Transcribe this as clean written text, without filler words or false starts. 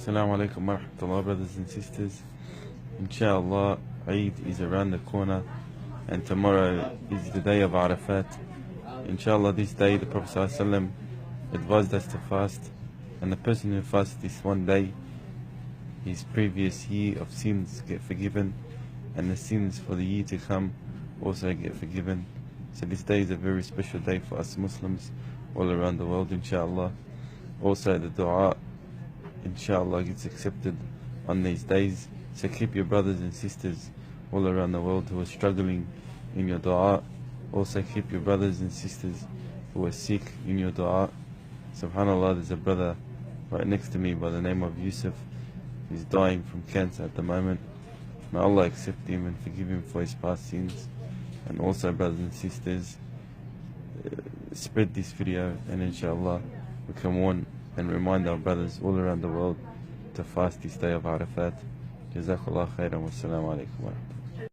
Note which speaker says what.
Speaker 1: Assalamu alaikum wa rahmatullah, brothers and sisters. Inshallah, Eid is around the corner and tomorrow is the day of Arafat. Inshallah, this day the Prophet ﷺ advised us to fast, and the person who fasts this one day, his previous year of sins get forgiven, and the sins for the year to come also get forgiven. So this day is a very special day for us Muslims all around the world, inshallah. Also the dua, inshallah, gets accepted on these days. So keep your brothers and sisters all around the world who are struggling in your dua. Also keep your brothers and sisters who are sick in your dua. Subhanallah, there's a brother right next to me by the name of Yusuf. He's dying from cancer at the moment. May Allah accept him and forgive him for his past sins. And also, brothers and sisters, spread this video, and inshallah we can warn and remind our brothers all around the world to fast this day of Arafat. Jazakallah khairan wa assalamu alaikum wa rahmatullah.